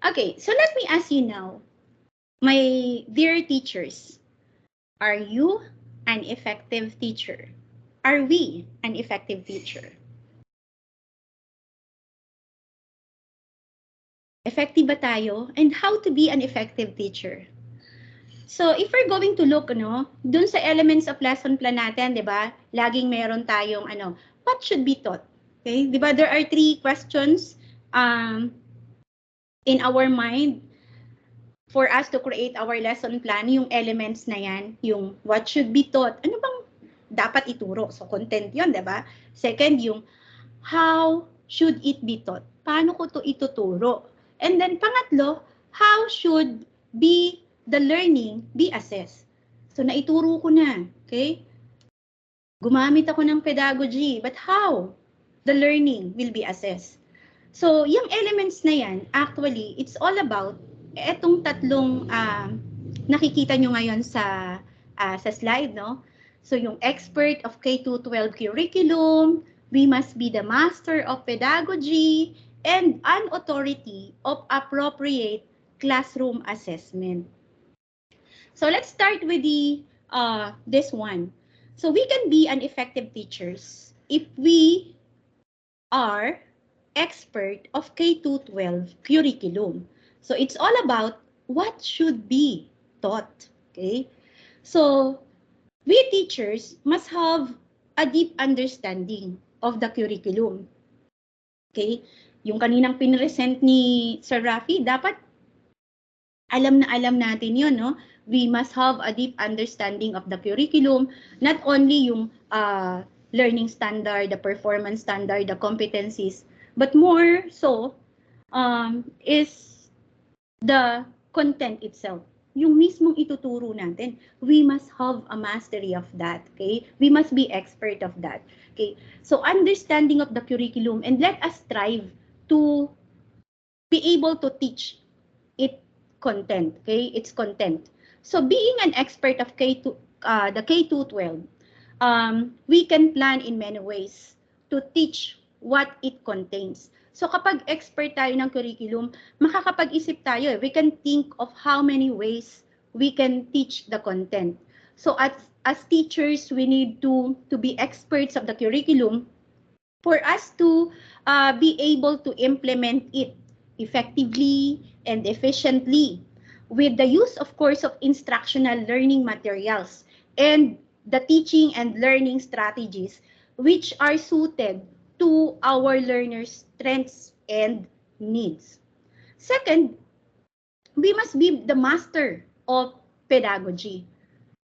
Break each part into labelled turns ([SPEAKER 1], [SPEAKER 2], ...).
[SPEAKER 1] Okay, so let me ask you now, my dear teachers, are you an effective teacher? Are we an effective teacher? Effective ba tayo? And how to be an effective teacher? So, if we're going to look, dun sa elements of lesson plan natin, di ba? Laging meron tayong, what should be taught? Okay? Di ba, there are 3 questions in our mind for us to create our lesson plan, yung elements na yan, yung what should be taught, ano bang dapat ituro? So, content yun, di ba? Second, yung how should it be taught? Paano ko to ituturo? And then, pangatlo, how should be the learning be assessed? So, naituro ko na, okay? Gumamit ako ng pedagogy, but how the learning will be assessed? So, yung elements na yan, actually, it's all about etong tatlong nakikita nyo ngayon sa slide, no? So, yung expert of K-12 curriculum, we must be the master of pedagogy, and an authority of appropriate classroom assessment. So, let's start with this one. So, we can be an effective teachers if we are expert of K-12 curriculum. So it's all about what should be taught. Okay? So we teachers must have a deep understanding of the curriculum. Okay? Yung kaninang pinresent ni Sir Rafi, dapat alam na alam natin yun, no? We must have a deep understanding of the curriculum, not only yung learning standard, the performance standard, the competencies, but more so is the content itself. Yung mismong ituturo natin, we must have a mastery of that, okay? We must be expert of that, okay? So understanding of the curriculum, and let us strive to be able to teach it content, okay? It's content. So being an expert of the K-12, we can plan in many ways to teach what it contains. So kapag expert tayo ng curriculum, makakapag-isip tayo. We can think of how many ways we can teach the content. So as teachers, we need to be experts of the curriculum for us to be able to implement it effectively and efficiently with the use, of course, of instructional learning materials and the teaching and learning strategies which are suited to our learners' strengths and needs. Second, we must be the master of pedagogy.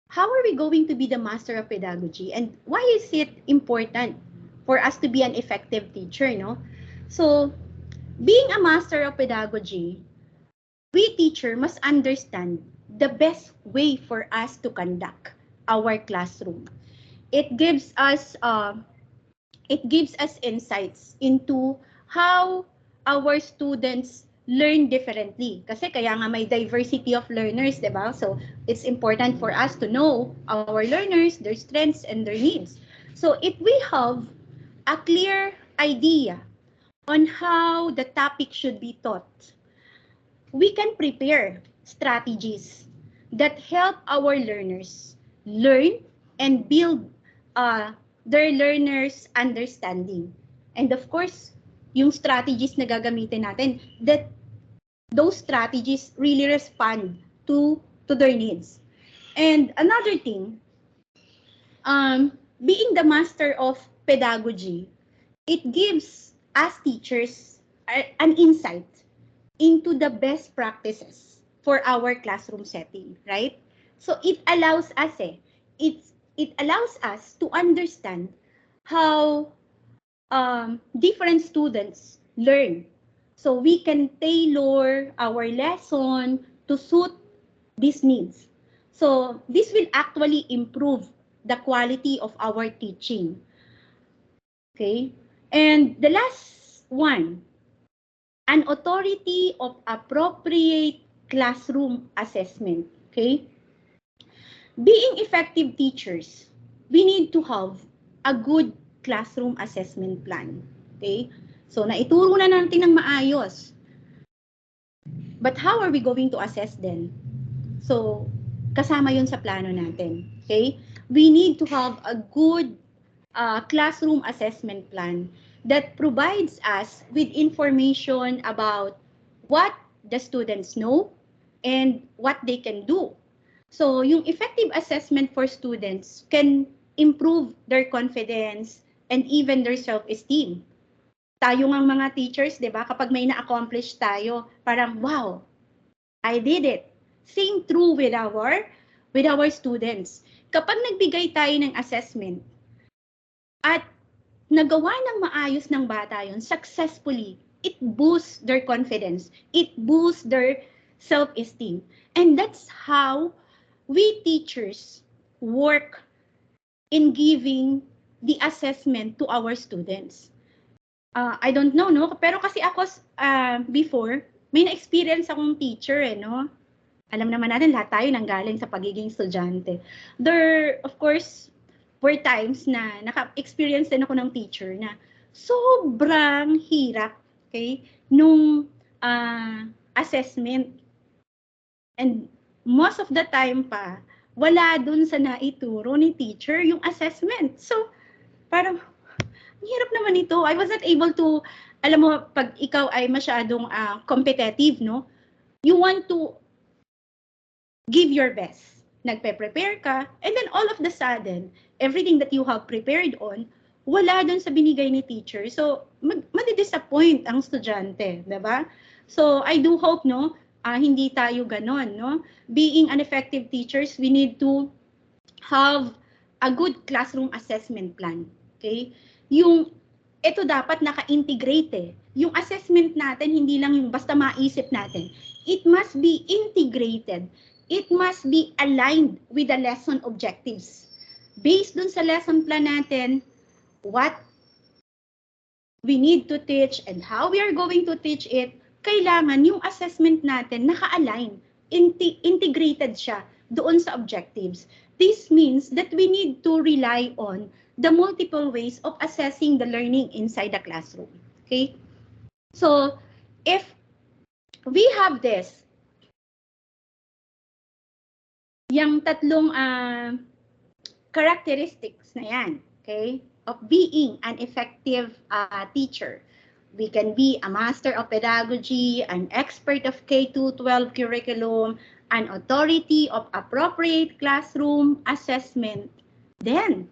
[SPEAKER 1] How are we going to be the master of pedagogy, and why is it important for us to be an effective teacher, no? So, being a master of pedagogy, we teacher must understand the best way for us to conduct our classroom. It gives us insights into how our students learn differently. Kasi kaya nga may diversity of learners, di ba? So it's important for us to know our learners, their strengths, and their needs. So if we have a clear idea on how the topic should be taught, we can prepare strategies that help our learners learn and build their learners' understanding. And of course, yung strategies na gagamitin natin, that those strategies really respond to their needs. And another thing, being the master of pedagogy, it gives us teachers an insight into the best practices for our classroom setting, right? So it allows us it allows us to understand how different students learn. So we can tailor our lesson to suit these needs. So this will actually improve the quality of our teaching. Okay? And the last one, an authority of appropriate classroom assessment. Okay? Being effective teachers, we need to have a good classroom assessment plan. Okay? So, naituro na natin ng maayos. But how are we going to assess then? So, kasama yun sa plano natin. Okay? We need to have a good classroom assessment plan that provides us with information about what the students know and what they can do. So, yung effective assessment for students can improve their confidence and even their self-esteem. Tayo ngang mga teachers, di ba, kapag may na-accomplish tayo, parang, wow, I did it. Same true with our students. Kapag nagbigay tayo ng assessment at nagawa ng maayos ng bata yun successfully, it boosts their confidence. It boosts their self-esteem. And that's how we teachers work in giving the assessment to our students. I don't know, no? Pero kasi ako, before, may na-experience akong teacher, no? Alam naman natin, lahat tayo nanggaling sa pagiging estudyante. There, of course, were times na naka-experience din ako ng teacher na sobrang hirap, okay, nung assessment. And most of the time pa, wala dun sa naituro ni teacher yung assessment. So, parang, hirap naman ito. I was not able to, alam mo, pag ikaw ay masyadong competitive, no? You want to give your best. Nagpe-prepare ka, and then all of the sudden, everything that you have prepared on, wala dun sa binigay ni teacher. So, madi-disappoint ang estudyante, diba? So, I do hope, no, hindi tayo ganon, no? Being an effective teachers, we need to have a good classroom assessment plan, okay? Ito dapat naka-integrate eh. Yung assessment natin, hindi lang yung basta maisip natin. It must be integrated. It must be aligned with the lesson objectives. Based dun sa lesson plan natin, what we need to teach and how we are going to teach it, kailangan yung assessment natin naka-align, integrated siya doon sa objectives. This means that we need to rely on the multiple ways of assessing the learning inside the classroom. Okay? So, if we have this, yung tatlong characteristics na yan, okay, of being an effective teacher. We can be a master of pedagogy, an expert of K-12 curriculum, an authority of appropriate classroom assessment. Then,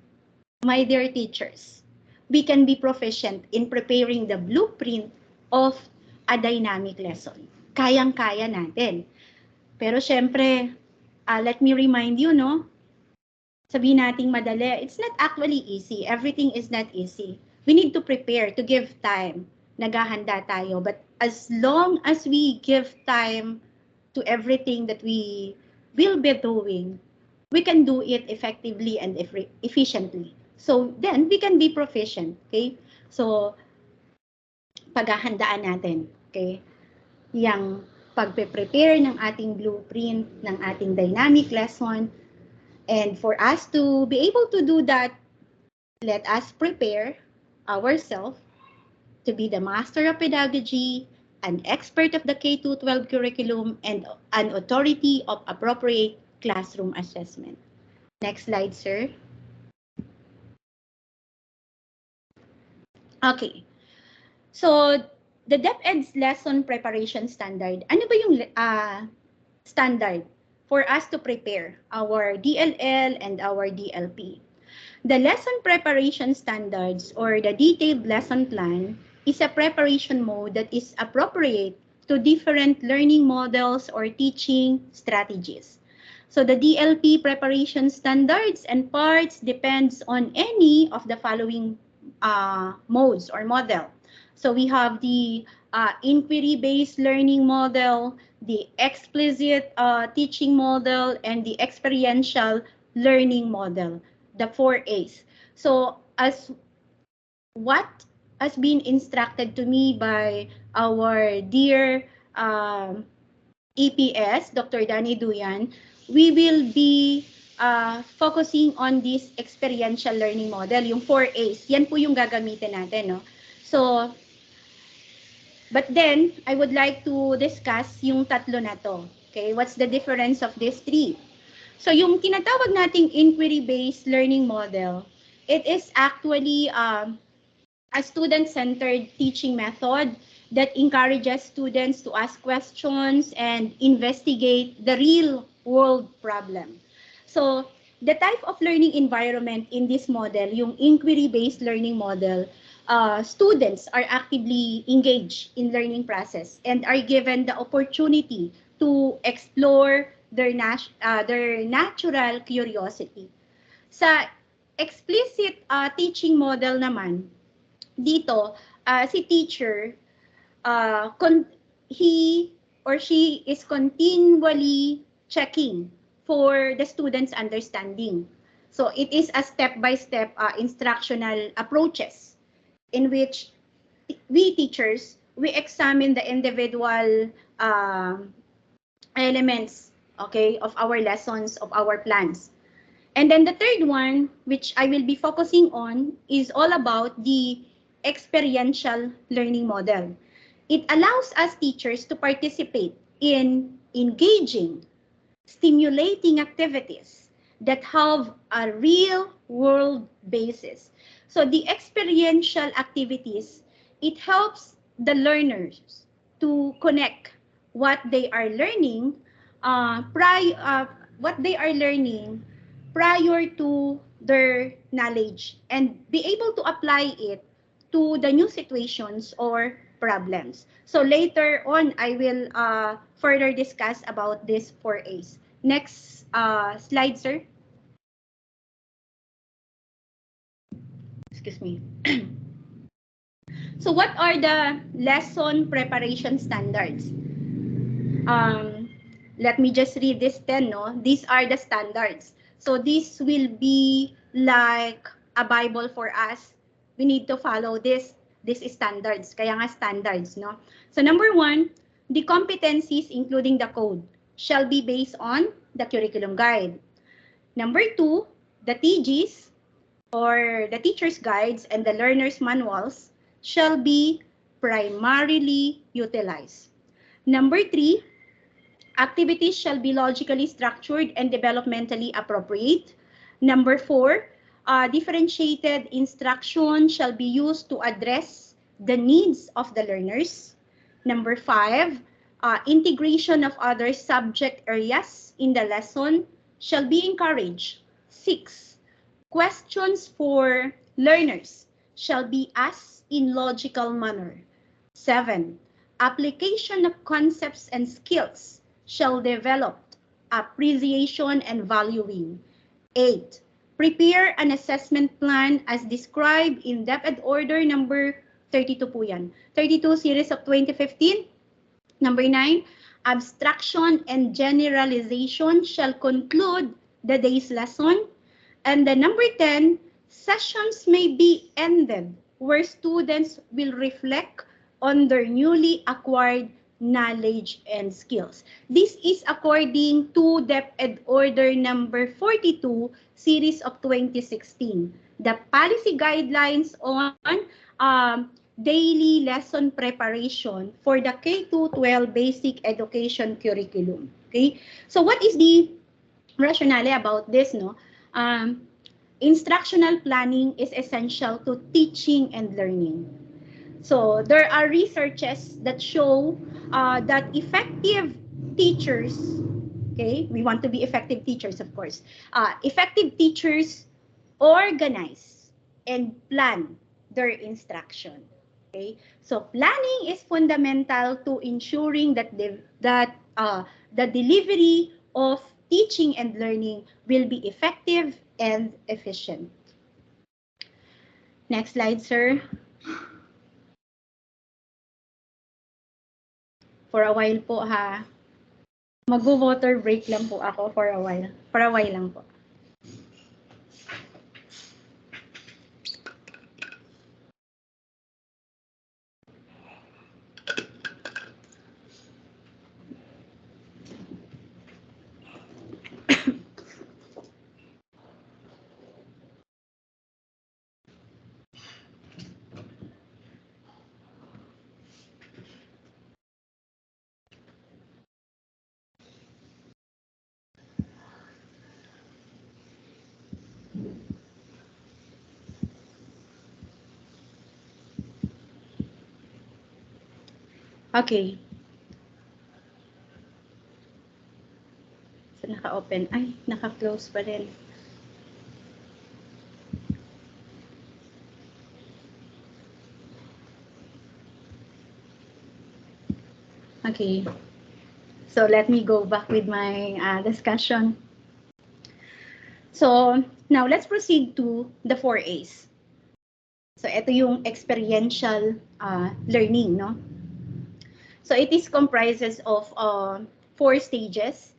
[SPEAKER 1] my dear teachers, we can be proficient in preparing the blueprint of a dynamic lesson. Kayang-kaya natin. Pero syempre, let me remind you, no? Sabihin nating madali, it's not actually easy. Everything is not easy. We need to prepare, to give time. Naghahanda tayo. But as long as we give time to everything that we will be doing, we can do it effectively and efficiently. So then, we can be proficient. Okay? So, paghahandaan natin. Okay? Yang pagpe-prepare ng ating blueprint, ng ating dynamic lesson. And for us to be able to do that, let us prepare ourselves to be the master of pedagogy, an expert of the K-12 curriculum, and an authority of appropriate classroom assessment. Next slide, sir. Okay. So, the DepEd's lesson preparation standard, ano ba yung standard for us to prepare our DLL and our DLP? The lesson preparation standards or the detailed lesson plan is a preparation mode that is appropriate to different learning models or teaching strategies. So the DLP preparation standards and parts depends on any of the following modes or model. So we have the inquiry-based learning model, the explicit teaching model, and the experiential learning model, the 4 A's. So as what has been instructed to me by our dear EPS, Dr. Danny Duyan, we will be focusing on this experiential learning model, yung 4 A's. Yan po yung gagamitin natin, no? So, But then, I would like to discuss yung tatlo na to. Okay, what's the difference of these three? So yung tinatawag nating inquiry-based learning model, it is actually a student-centered teaching method that encourages students to ask questions and investigate the real-world problem. So the type of learning environment in this model, yung inquiry-based learning model, students are actively engaged in learning process and are given the opportunity to explore their natural curiosity. Sa explicit teaching model naman, dito, si teacher, he or she is continually checking for the student's understanding. So it is a step-by-step instructional approaches in which we teachers, we examine the individual elements, okay, of our lessons, of our plans. And then the third one, which I will be focusing on, is all about the experiential learning model. It allows us teachers to participate in engaging, stimulating activities that have a real world basis. So the experiential activities, it helps the learners to connect what they are learning what they are learning prior to their knowledge and be able to apply it to the new situations or problems. So later on, I will further discuss about this 4As. Next slide, sir. Excuse me. So what are the lesson preparation standards? Um, Let me just read this 10, no? These are the standards. So this will be like a Bible for us. We need to follow this. This is standards. Kaya nga standards, no? So number 1, the competencies including the code shall be based on the curriculum guide. Number 2, the TGs or the teacher's guides and the learner's manuals shall be primarily utilized. Number 3, activities shall be logically structured and developmentally appropriate. Number 4, differentiated instruction shall be used to address the needs of the learners. Number 5, integration of other subject areas in the lesson shall be encouraged. 6, questions for learners shall be asked in logical manner. 7, application of concepts and skills shall develop appreciation and valuing. 8, prepare an assessment plan as described in DepEd Order number 32 po yan. 32 series of 2015. Number 9, abstraction and generalization shall conclude the day's lesson. And the number 10, sessions may be ended where students will reflect on their newly acquired knowledge and skills. This is according to DepEd Order number 42, series of 2016. The policy guidelines on daily lesson preparation for the K-12 basic education curriculum. Okay? So what is the rationale about this, no? Instructional planning is essential to teaching and learning. So there are researches that show that effective teachers, okay, we want to be effective teachers, of course. Effective teachers organize and plan their instruction. Okay, so planning is fundamental to ensuring that the delivery of teaching and learning will be effective and efficient. Next slide, sir. For a while po ha. Mag-water break lang po ako for a while. For a while lang po. Okay. So, naka-open. Ay, naka-close pa rin. Okay. So, let me go back with my discussion. So, now let's proceed to the 4As. So, ito yung experiential learning, no? So, it is comprises of 4 stages.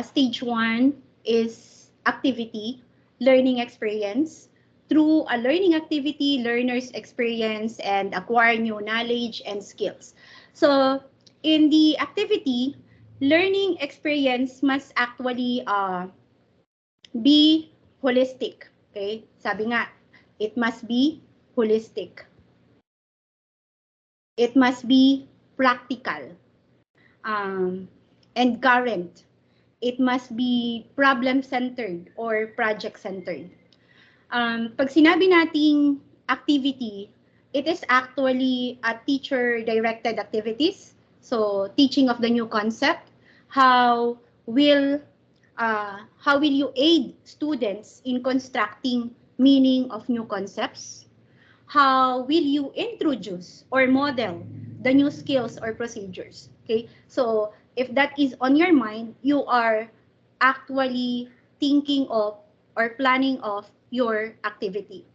[SPEAKER 1] Stage 1 is activity, learning experience. Through a learning activity, learners experience and acquire new knowledge and skills. So, in the activity, learning experience must actually be holistic. Okay? Sabi nga, it must be holistic. It must be practical and current. It must be problem-centered or project-centered. Pag sinabi nating activity, it is actually a teacher-directed activities. So, teaching of the new concept. How will you aid students in constructing meaning of new concepts? How will you introduce or model the new skills or procedures? Okay, so if that is on your mind, you are actually thinking of or planning of your activity.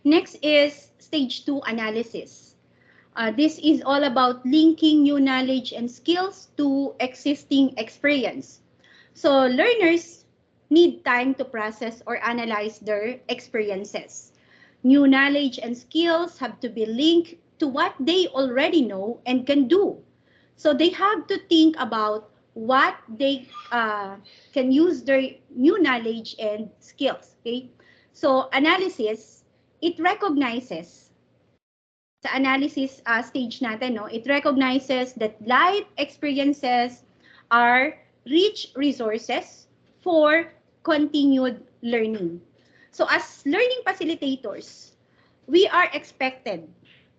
[SPEAKER 1] Next is stage 2 analysis. This is all about linking new knowledge and skills to existing experience. So learners need time to process or analyze their experiences. New knowledge and skills have to be linked to what they already know and can do. So they have to think about what they can use their new knowledge and skills. Okay? So analysis, it recognizes sa analysis stage natin, no, it recognizes that life experiences are rich resources for continued learning. So as learning facilitators, we are expected,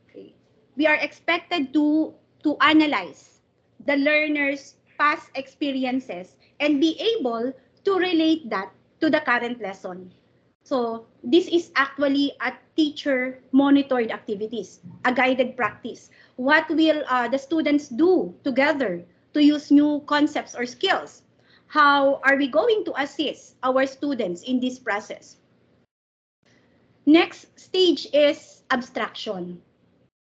[SPEAKER 1] okay, we are expected to analyze the learner's past experiences and be able to relate that to the current lesson. So this is actually a teacher monitored activities, a guided practice. What will the students do together to use new concepts or skills? How are we going to assist our students in this process? Next stage is abstraction.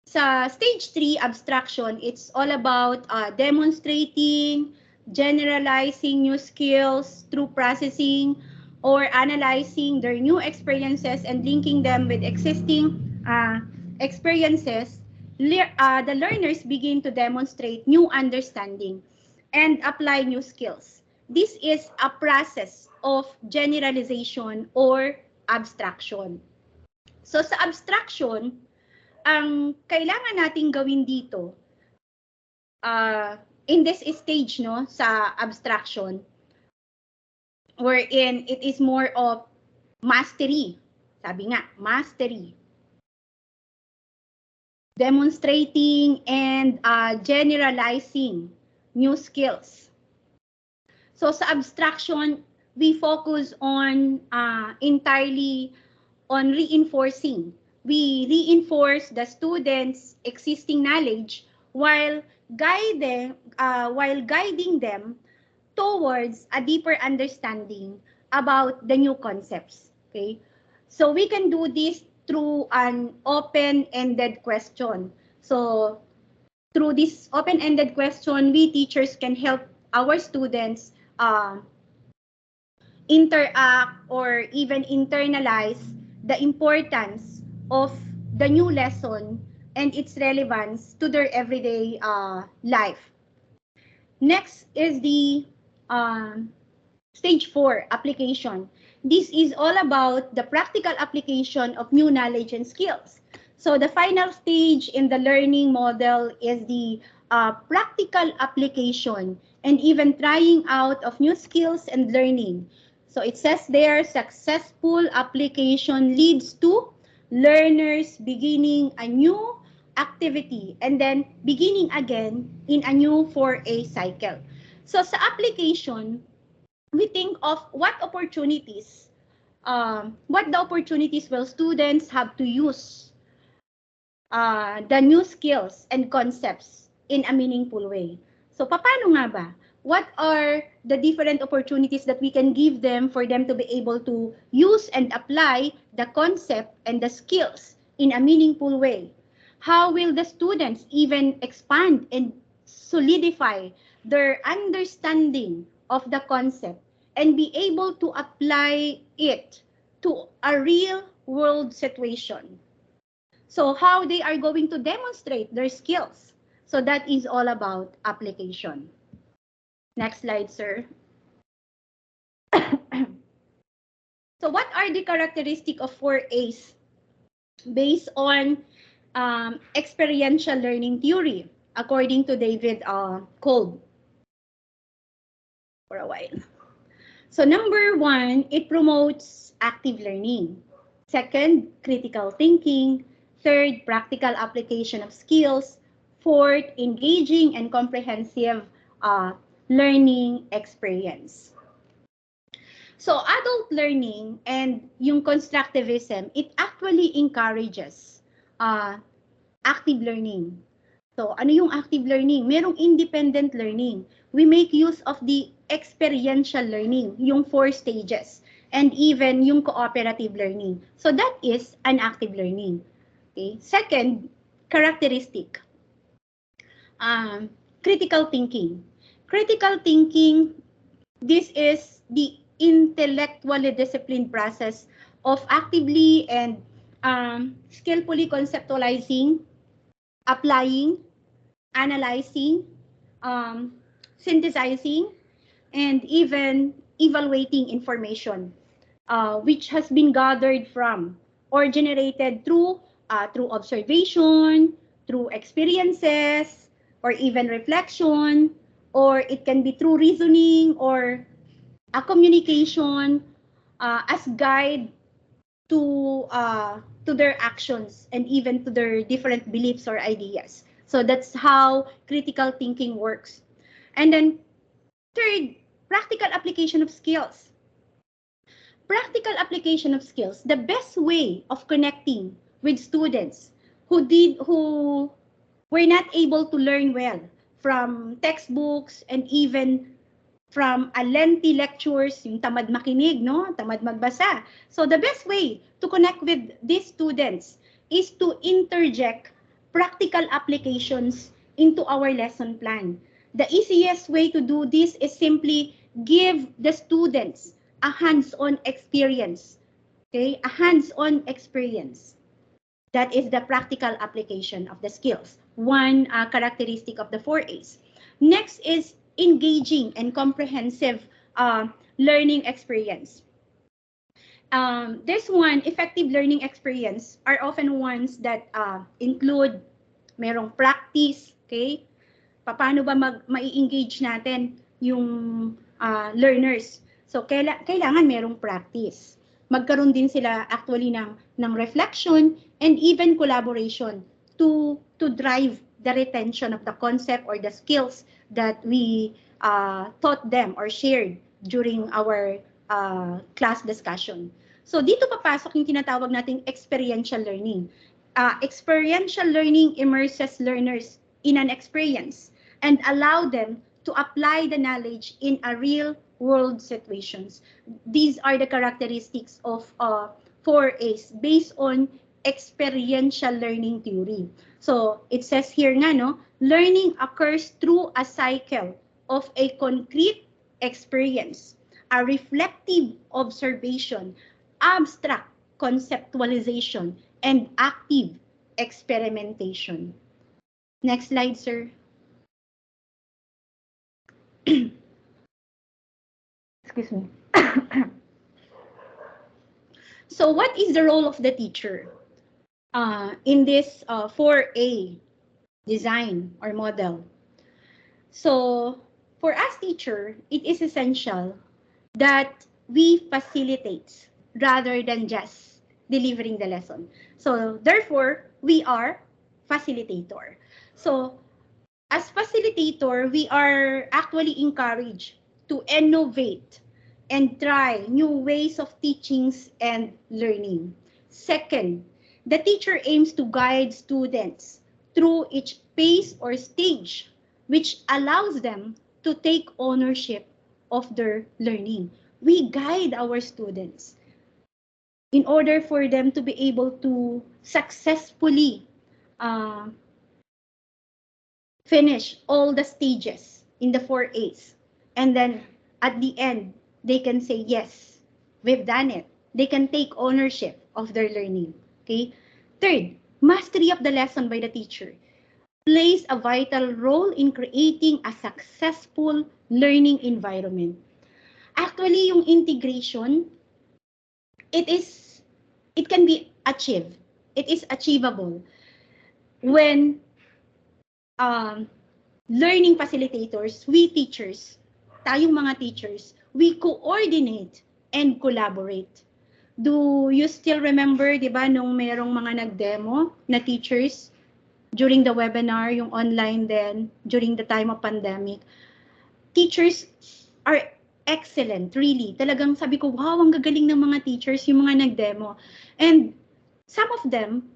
[SPEAKER 1] Sa stage 3, abstraction, it's all about demonstrating, generalizing new skills through processing or analyzing their new experiences and linking them with existing experiences. The learners begin to demonstrate new understanding and apply new skills. This is a process of generalization or abstraction. So sa abstraction, ang kailangan nating gawin dito in this stage, no, sa abstraction, wherein it is more of mastery. Sabi nga, mastery. Demonstrating and generalizing new skills. So sa abstraction, we focus on entirely on reinforcing. We reinforce the students' existing knowledge while guiding them towards a deeper understanding about the new concepts. Okay, so we can do this through an open-ended question. So through this open-ended question, we teachers can help our students interact or even internalize the importance of the new lesson and its relevance to their everyday life. Next is the stage 4, application. This is all about the practical application of new knowledge and skills. So the final stage in the learning model is the practical application and even trying out of new skills and learning. So it says there, successful application leads to learners beginning a new activity, and then beginning again in a new 4A cycle. So sa application, we think of what the opportunities will students have to use the new skills and concepts in a meaningful way. So, paano nga ba? What are the different opportunities that we can give them for them to be able to use and apply the concept and the skills in a meaningful way? How will the students even expand and solidify their understanding of the concept and be able to apply it to a real world situation? So how they are going to demonstrate their skills. So that is all about application. Next slide, sir. So what are the characteristics of 4As based on experiential learning theory, according to David Kolb? For a while. So number one, it promotes active learning. Second, critical thinking. Third, practical application of skills. Fourth, engaging and comprehensive learning experience. So adult learning and yung constructivism, it actually encourages active learning. So ano yung active learning? Merong independent learning. We make use of the experiential learning, yung 4 stages, and even yung cooperative learning. So that is an active learning. Okay. Second, characteristic. Critical thinking. Critical thinking, this is the intellectually disciplined process of actively and skillfully conceptualizing, applying, analyzing, synthesizing, and even evaluating information, which has been gathered from or generated through observation, through experiences, or even reflection, or it can be through reasoning or a communication as guide to their actions and even to their different beliefs or ideas. So that's how critical thinking works. And then third, practical application of skills. Practical application of skills, the best way of connecting with students who were not able to learn well from textbooks and even from a lengthy lectures, yung tamad makinig, no? Tamad magbasa. So the best way to connect with these students is to interject practical applications into our lesson plan. The easiest way to do this is simply give the students a hands-on experience. Okay? A hands-on experience. That is the practical application of the skills. One characteristic of the 4As. Next is engaging and comprehensive learning experience. This one, effective learning experience, are often ones that include merong practice, okay? Paano ba mai-engage natin yung learners? So, kailangan merong practice. Magkaroon din sila actually ng reflection and even collaboration to drive the retention of the concept or the skills that we taught them or shared during our class discussion. So dito papasok yung tinatawag nating experiential learning. Experiential learning immerses learners in an experience and allow them to apply the knowledge in a real world situations. These are the characteristics of 4As based on experiential learning theory. So it says here nga, no, learning occurs through a cycle of a concrete experience, a reflective observation, abstract conceptualization, and active experimentation. Next slide, sir. Excuse me. So what is the role of the teacher in this 4A design or model? So for us teacher, it is essential that we facilitate rather than just delivering the lesson. So therefore, we are facilitator. So, as facilitator, we are actually encouraged to innovate and try new ways of teachings and learning. Second, the teacher aims to guide students through each phase or stage, which allows them to take ownership of their learning. We guide our students in order for them to be able to successfully uh, finish all the stages in the 4 A's. And then at the end, they can say, yes, we've done it. They can take ownership of their learning. Okay. Third, mastery of the lesson by the teacher plays a vital role in creating a successful learning environment. Actually, yung integration, it can be achieved. It is achievable when um, learning facilitators, we teachers, tayong mga teachers, we coordinate and collaborate. Do you still remember, di ba, nung merong mga nag-demo na teachers during the webinar, yung online then, during the time of pandemic? Teachers are excellent, really. Talagang sabi ko, wow, ang gagaling ng mga teachers, yung mga nag-demo. And some of them,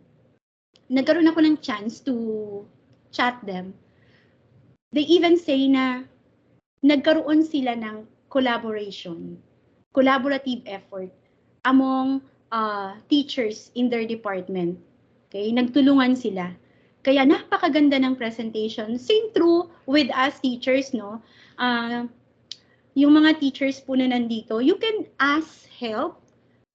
[SPEAKER 1] nagkaroon ako ng chance to chat them. They even say na nagkaroon sila ng collaborative effort among teachers in their department. Okay, nagtulungan sila. Kaya napakaganda ng presentation. Same true with us teachers, no? Yung mga teachers po na nandito, you can ask help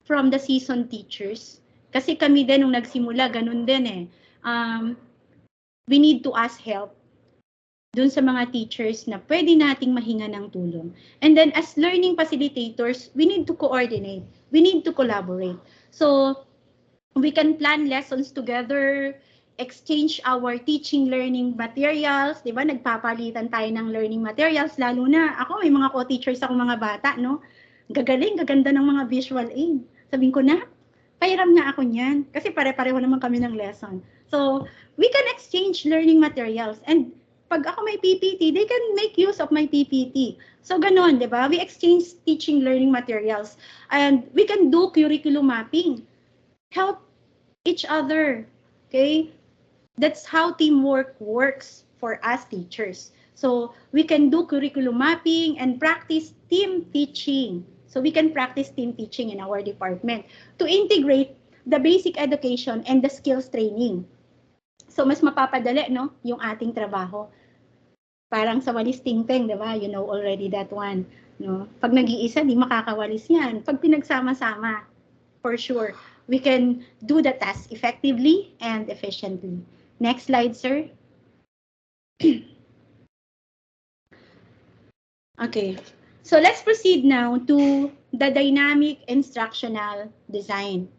[SPEAKER 1] from the seasoned teachers. Kasi kami din nung nagsimula, ganun din eh. We need to ask help dun sa mga teachers na pwede nating mahinga ng tulong. And then as learning facilitators, we need to coordinate. We need to collaborate. So we can plan lessons together, exchange our teaching learning materials, di ba? Nagpapalitan tayo ng learning materials, lalo na ako, may mga co-teachers ako mga bata, no? Gagaling, gaganda ng mga visual aid. Sabihin ko na, pahiram nga ako niyan. Kasi pare-pareho naman kami ng lesson. So, we can exchange learning materials. And pag ako may PPT, they can make use of my PPT. So, ganun, di ba? We exchange teaching learning materials. And we can do curriculum mapping. Help each other. Okay? That's how teamwork works for us teachers. So, we can do curriculum mapping and practice team teaching. So, we can practice team teaching in our department to integrate the basic education and the skills training. So, mas mapapadali, no, yung ating trabaho. Parang sa walis tingteng, di ba? You know already that one. No? Pag nag-iisa, di makakawalis yan. Pag pinagsama-sama, for sure, we can do the task effectively and efficiently. Next slide, sir. Okay. So let's proceed now to the dynamic instructional design.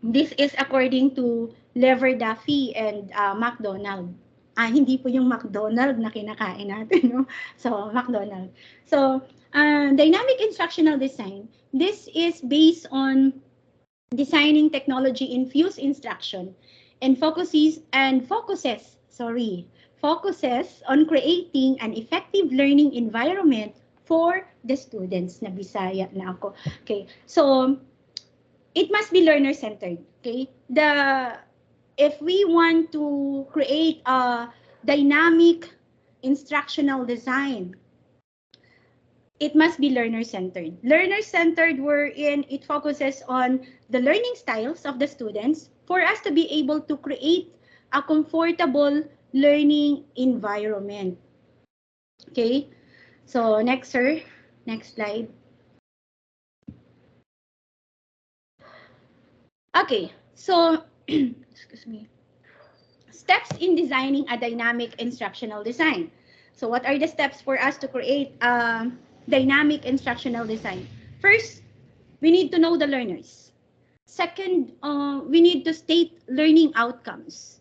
[SPEAKER 1] This is according to Lever Duffy and McDonald. Hindi po yung McDonald na kinakain natin, no? So, McDonald. So, dynamic instructional design, this is based on designing technology-infused instruction and focuses on creating an effective learning environment for the students. Nabisaya na ako. Okay, so it must be learner-centered. Okay, if we want to create a dynamic instructional design, it must be learner-centered. Learner-centered wherein it focuses on the learning styles of the students for us to be able to create a comfortable learning environment. Okay, so next, sir. Next slide. Okay, so excuse me. Steps in designing a dynamic instructional design. So what are the steps for us to create a dynamic instructional design? First, we need to know the learners. Second, we need to state learning outcomes.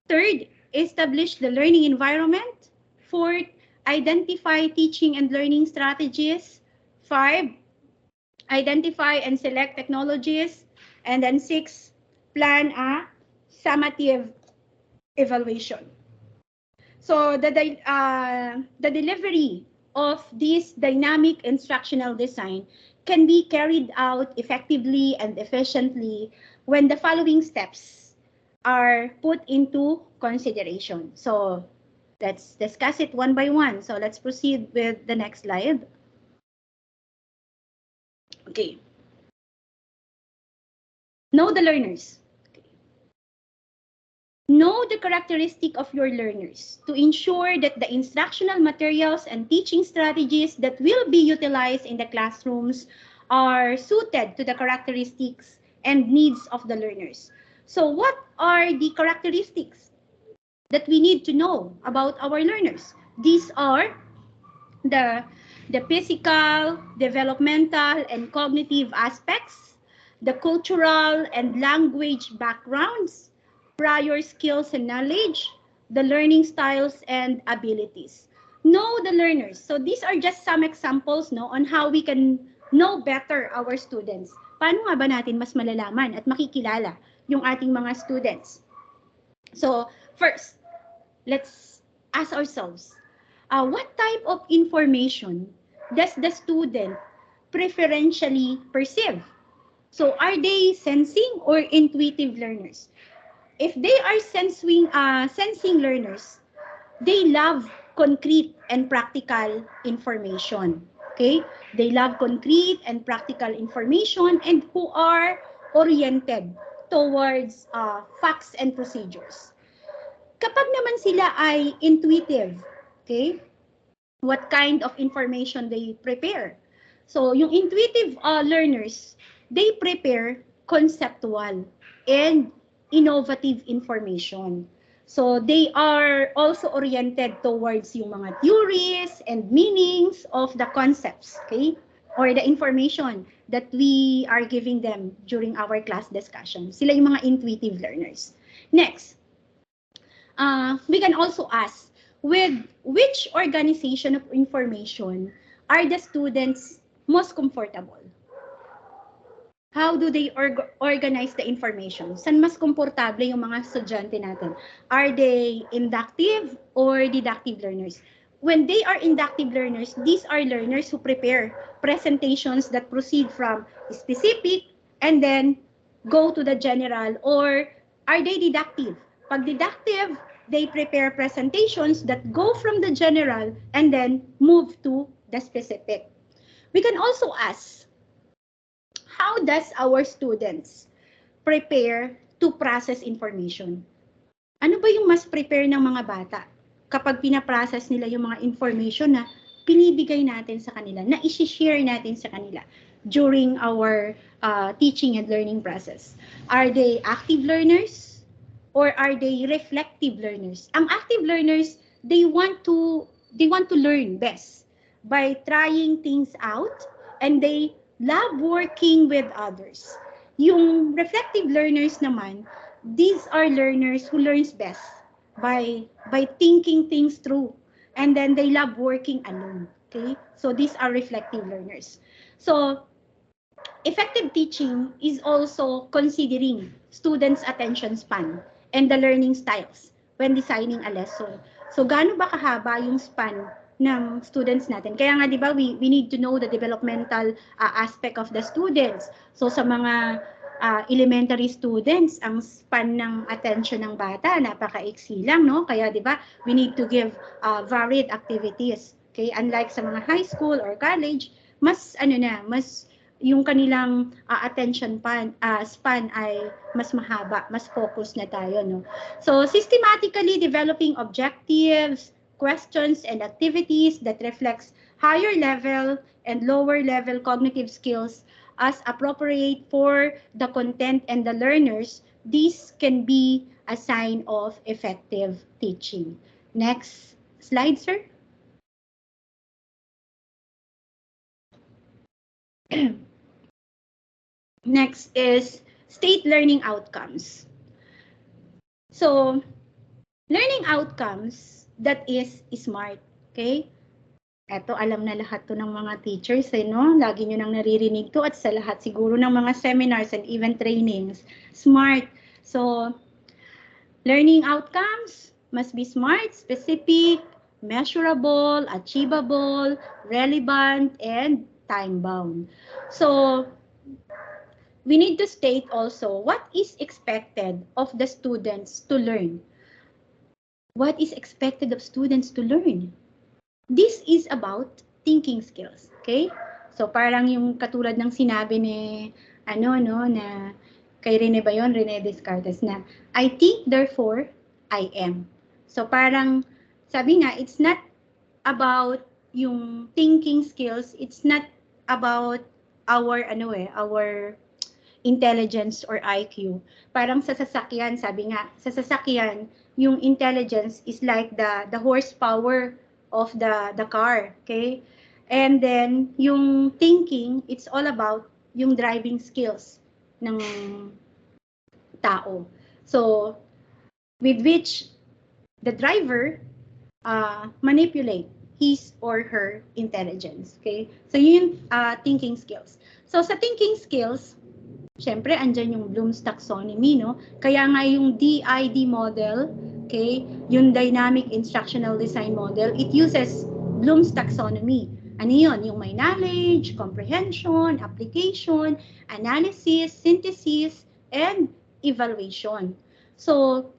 [SPEAKER 1] Third, establish the learning environment. Fourth, identify teaching and learning strategies. 5, identify and select technologies. And then 6, plan a summative evaluation. So the delivery of this dynamic instructional design can be carried out effectively and efficiently when the following steps are put into consideration. So let's discuss it one by one. So let's proceed with the next slide. Okay. Know the learners. Know the characteristic of your learners to ensure that the instructional materials and teaching strategies that will be utilized in the classrooms are suited to the characteristics and needs of the learners. So what are the characteristics that we need to know about our learners? These are the physical, developmental, and cognitive aspects, the cultural and language backgrounds, prior skills and knowledge, the learning styles and abilities. Know the learners. So these are just some examples, no, on how we can know better our students. Paano nga ba natin mas malalaman at makikilala yung ating mga students? So first, let's ask ourselves, what type of information does the student preferentially perceive? So are they sensing or intuitive learners? If they are sensing learners, they love concrete and practical information. Okay? They love concrete and practical information and who are oriented towards facts and procedures. Kapag naman sila ay intuitive, okay? What kind of information they prepare? So, yung intuitive learners, they prepare conceptual and innovative information. So, they are also oriented towards yung mga theories and meanings of the concepts, okay? Or the information that we are giving them during our class discussion. Sila yung mga intuitive learners. Next, we can also ask, with which organization of information are the students most comfortable? How do they organize the information? Saan mas komportable yung mga estudyante natin? Are they inductive or deductive learners? When they are inductive learners, these are learners who prepare presentations that proceed from specific and then go to the general, or are they deductive? Pag deductive, they prepare presentations that go from the general and then move to the specific. We can also ask, how does our students prepare to process information? Ano ba yung mas prepare ng mga bata kapag pinaprocess nila yung mga information na pinibigay natin sa kanila, na isi-share natin sa kanila during our teaching and learning process? Are they active learners or are they reflective learners? Ang active learners, they want to learn best by trying things out, and they love working with others. Yung reflective learners naman, these are learners who learns best by thinking things through, and then they love working alone. Okay, so these are reflective learners. So effective teaching is also considering students' attention span and the learning styles when designing a lesson. So gaano ba kahaba yung span ng students natin? Kaya nga, di ba, we need to know the developmental aspect of the students. So sa mga elementary students, ang span ng attention ng bata, napaka-iksi lang, no? Kaya, di ba, we need to give varied activities. Okay? Unlike sa mga high school or college, mas yung kanilang attention span ay mas mahaba, mas focus na tayo, no? So systematically developing objectives, questions, and activities that reflects higher level and lower level cognitive skills as appropriate for the content and the learners, this can be a sign of effective teaching. Next slide, sir. Next is state learning outcomes. So, learning outcomes that is smart, okay? Ito, alam na lahat to ng mga teachers, no? Lagi nyo nang naririnig to at sa lahat siguro ng mga seminars and even trainings. Smart. So, Learning outcomes must be smart, specific, measurable, achievable, relevant, and time-bound. So, we need to state also what is expected of the students to learn. What is expected of students to learn? This is about thinking skills, okay? So parang yung katulad ng sinabi ni na kay Rene ba yun? Rene Descartes na I think therefore I am. So parang sabi nga it's not about yung thinking skills, it's not about our our intelligence or IQ. Parang sa sasakyan, sabi nga, sa sasakyan, yung intelligence is like the horsepower of the car, okay? And then, yung thinking, it's all about yung driving skills ng tao. So, with which the driver manipulate his or her intelligence, okay? So, yun yung thinking skills. So, sa thinking skills, syempre, andyan yung Bloom's taxonomy, no? Kaya nga yung DID model, okay, yung Dynamic Instructional Design Model, it uses Bloom's taxonomy. Ano yun? Yung may knowledge, comprehension, application, analysis, synthesis, and evaluation. So,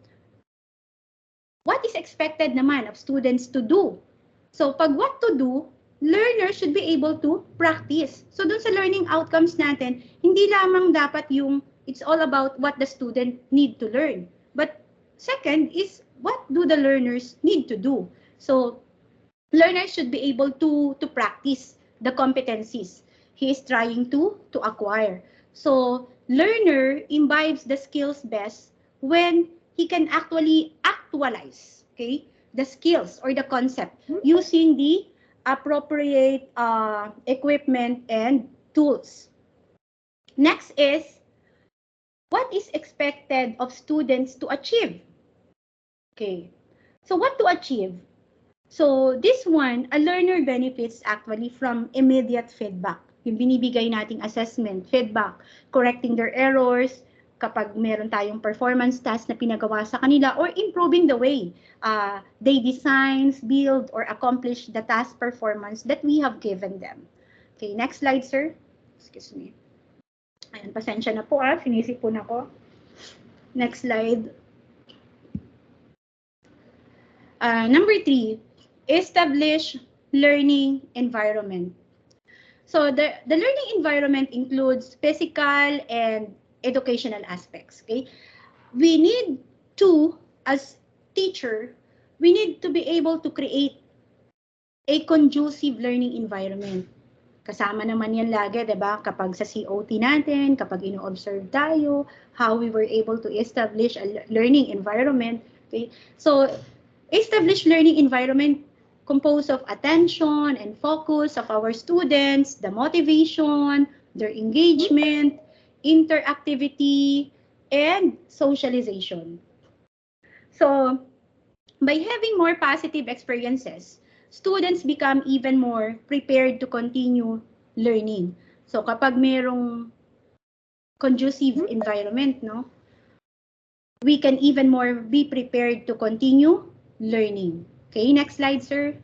[SPEAKER 1] what is expected naman of students to do? So, pag what to do, learners should be able to practice. So, dun sa learning outcomes natin, hindi lamang dapat yung it's all about what the student need to learn. But second is what do the learners need to do? So, learners should be able to practice the competencies he is trying to acquire. So, learner imbibes the skills best when he can actually actualize, okay, the skills or the concept using the appropriate equipment and tools. Next is, what is expected of students to achieve? Okay, so what to achieve? So this one, a learner benefits actually from immediate feedback. Yung binibigay nating assessment, feedback, correcting their errors, kapag meron tayong performance task na pinagawa sa kanila, or improving the way they design, build, or accomplish the task performance that we have given them. Okay, next slide, sir. Excuse me. Ayan, pasensya na po sinisipon ako. Next slide. Number 3, establish learning environment. So the learning environment includes physical and educational aspects. Okay, we need to, as teacher, we need to be able to create a conducive learning environment. Kasama naman yan lagi, diba? Kapag sa COT natin, kapag ino-observe tayo, how we were able to establish a learning environment. Okay, so establish learning environment composed of attention and focus of our students, the motivation, their engagement, interactivity, and socialization. So, by having more positive experiences, students become even more prepared to continue learning. So, kapag merong conducive environment, no, we can even more be prepared to continue learning. Okay, next slide, sir.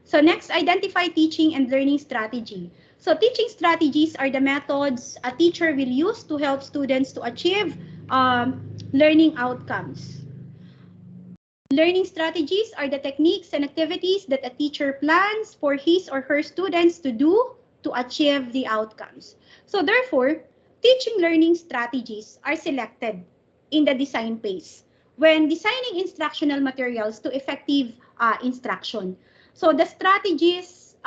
[SPEAKER 1] So next, identify teaching and learning strategy. So teaching strategies are the methods a teacher will use to help students to achieve learning outcomes. Learning strategies are the techniques and activities that a teacher plans for his or her students to do to achieve the outcomes. So therefore, teaching learning strategies are selected in the design phase when designing instructional materials to effective instruction. So the strategies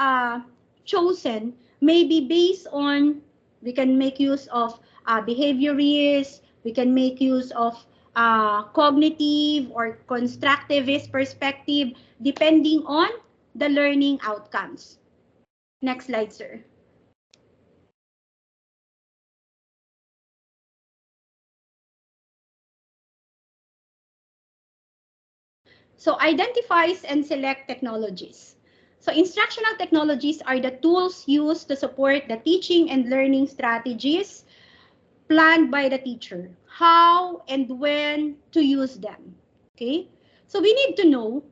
[SPEAKER 1] chosen may be based on, we can make use of behaviorist, we can make use of cognitive or constructivist perspective depending on the learning outcomes. Next slide, sir. So identifies and select technologies. So instructional technologies are the tools used to support the teaching and learning strategies. planned by the teacher, how and when to use them. Okay? So we need to know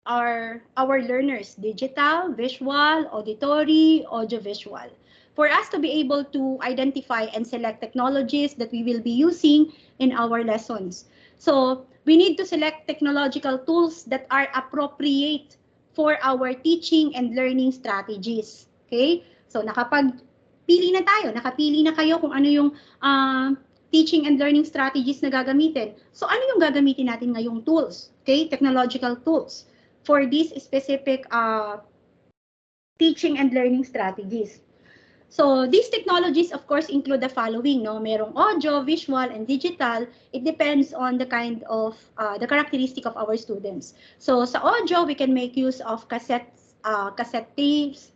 [SPEAKER 1] our learners, digital, visual, auditory, audiovisual, for us to be able to identify and select technologies that we will be using in our lessons. So we need to select technological tools that are appropriate for our teaching and learning strategies. Okay? So nakapili na tayo, nakapili na kayo kung ano yung teaching and learning strategies na gagamitin. So ano yung gagamitin natin ngayong tools? Okay? Technological tools for these specific teaching and learning strategies. So these technologies, of course, include the following, no? Merong audio, visual, and digital. It depends on the kind of, the characteristic of our students. So sa audio, we can make use of cassette tapes,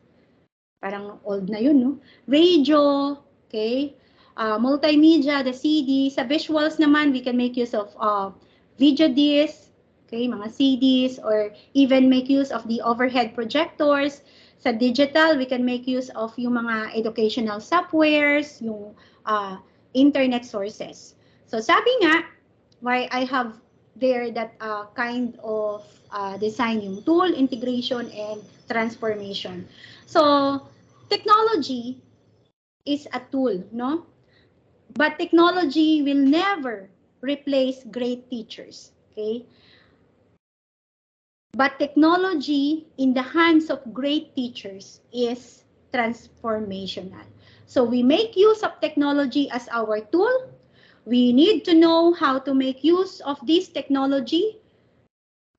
[SPEAKER 1] parang old na yun, no? Radio, okay? Multimedia, the CD. Sa visuals naman, we can make use of video discs, okay, mga CDs, or even make use of the overhead projectors. Sa digital, we can make use of yung mga educational softwares, yung internet sources. So sabi nga, why I have there that kind of design, yung tool, integration, and transformation. So technology is a tool, no? But technology will never replace great teachers, okay? But technology in the hands of great teachers is transformational. So we make use of technology as our tool. We need to know how to make use of this technology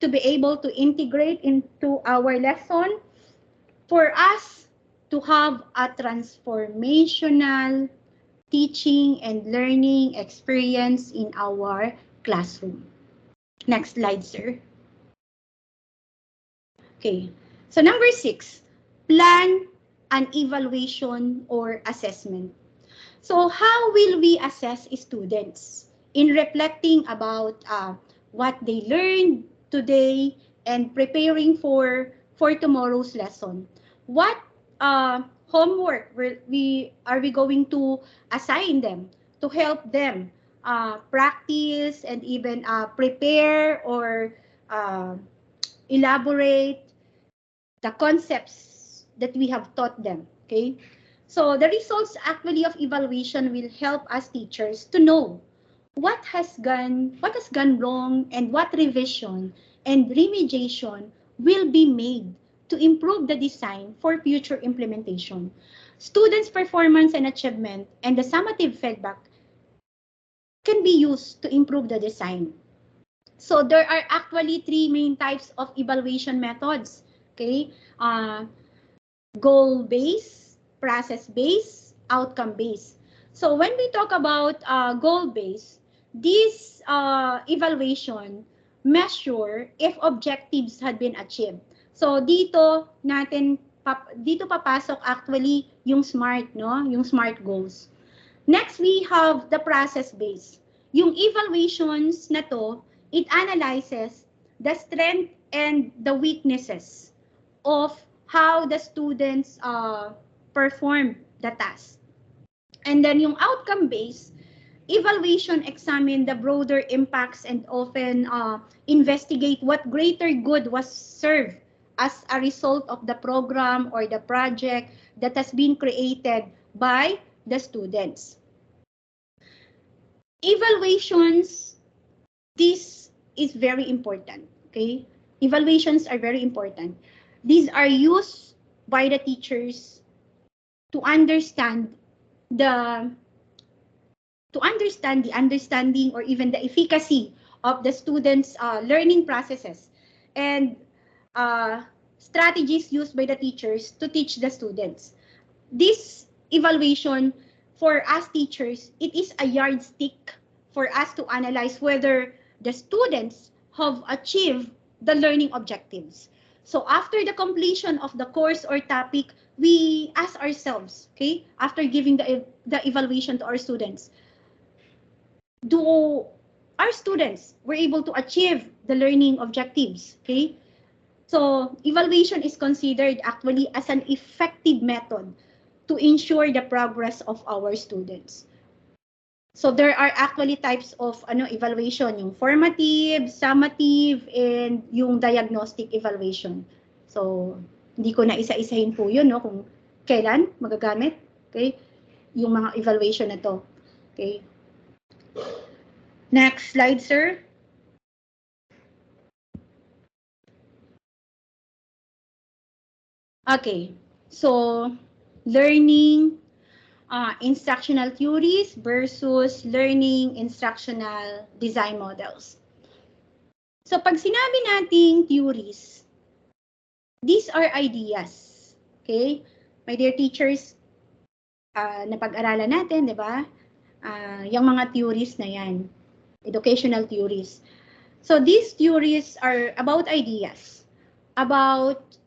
[SPEAKER 1] to be able to integrate into our lesson for us to have a transformational teaching and learning experience in our classroom. Next slide, sir. Okay, so number 6, plan an evaluation or assessment. So how will we assess students in reflecting about what they learned today and preparing for tomorrow's lesson? What homework are we going to assign them to help them practice and even prepare or elaborate the concepts that we have taught them, okay? So the results actually of evaluation will help us teachers to know what has gone wrong and what revision and remediation will be made to improve the design for future implementation. Students' performance and achievement and the summative feedback can be used to improve the design. So there are actually 3 main types of evaluation methods. Okay, goal-based, process-based, outcome-based. So when we talk about goal-based, this evaluation measure if objectives had been achieved. So dito papasok actually yung SMART, no? Yung SMART goals. Next, we have the process-based. Yung evaluations na to, it analyzes the strength and the weaknesses of how the students perform the task. And then yung outcome-based, evaluation examine the broader impacts and often investigate what greater good was served as a result of the program or the project that has been created by the students. Evaluations, this is very important, okay? Evaluations are very important. These are used by the teachers to understand the understanding or even the efficacy of the students' learning processes and strategies used by the teachers to teach the students. This evaluation for us teachers, it is a yardstick for us to analyze whether the students have achieved the learning objectives. So after the completion of the course or topic, we ask ourselves, okay, after giving the evaluation to our students, do our students were able to achieve the learning objectives, okay? So evaluation is considered actually as an effective method to ensure the progress of our students. So there are actually types of evaluation, yung formative, summative, and yung diagnostic evaluation. So hindi ko na isa-isahin po yun, no, kung kailan magagamit, okay, yung mga evaluation na to. Okay. Next slide, sir. Okay. So learning instructional theories versus learning instructional design models. So pag sinabi nating theories, these are ideas. Okay? My dear teachers, napag-aralan natin, di ba? Yung mga theories na yan, educational theories. So these theories are about ideas, about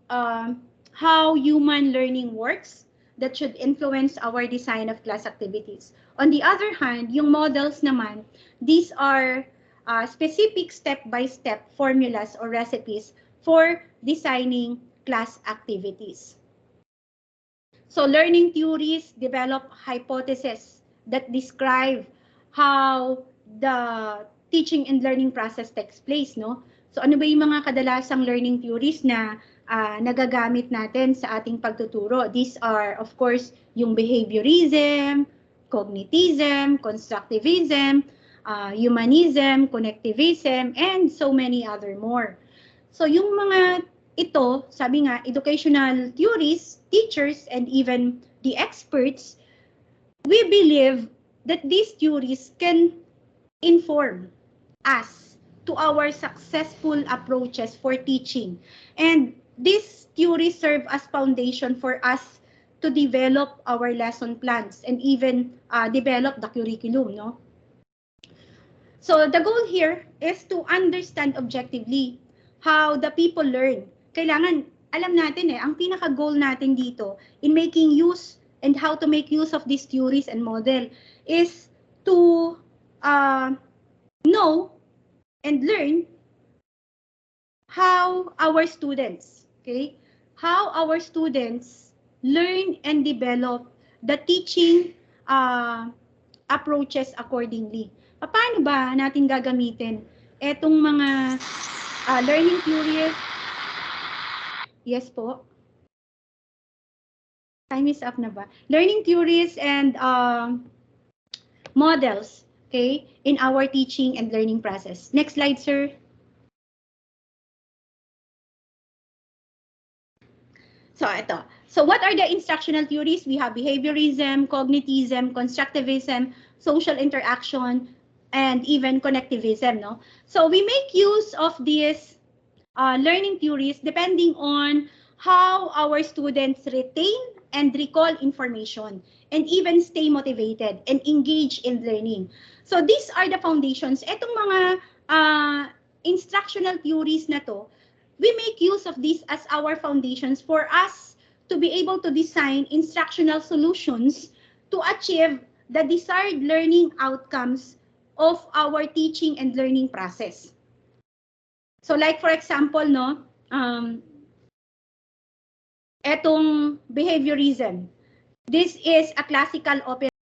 [SPEAKER 1] how human learning works, that should influence our design of class activities. On the other hand, yung models naman, these are specific step-by-step formulas or recipes for designing class activities. So learning theories develop hypotheses that describe how the teaching and learning process takes place, no? So ano ba yung mga kadalasang learning theories na nagagamit natin sa ating pagtuturo? These are, of course, yung behaviorism, cognitism, constructivism, humanism, connectivism, and so many other more. So yung mga ito, sabi nga, educational theories, teachers, and even the experts, we believe that these theories can inform us to our successful approaches for teaching. And these theories serve as foundation for us to develop our lesson plans and even develop the curriculum, no? So the goal here is to understand objectively how the people learn. Kailangan, alam natin ang pinaka-goal natin dito in making use and how to make use of these theories and model is to know and learn how our students, okay, how our students learn and develop the teaching approaches accordingly. Paano ba natin gagamitin etong mga learning theories? Yes po. Time is up na ba? Learning theories and models, okay, in our teaching and learning process. Next slide, sir. So ito. So what are the instructional theories? We have behaviorism, cognitism, constructivism, social interaction, and even connectivism, no? So we make use of these learning theories depending on how our students retain and recall information and even stay motivated and engage in learning. So these are the foundations. Etong mga instructional theories na to, we make use of these as our foundations for us to be able to design instructional solutions to achieve the desired learning outcomes of our teaching and learning process. So like for example, no, etong behaviorism. This is a classical operation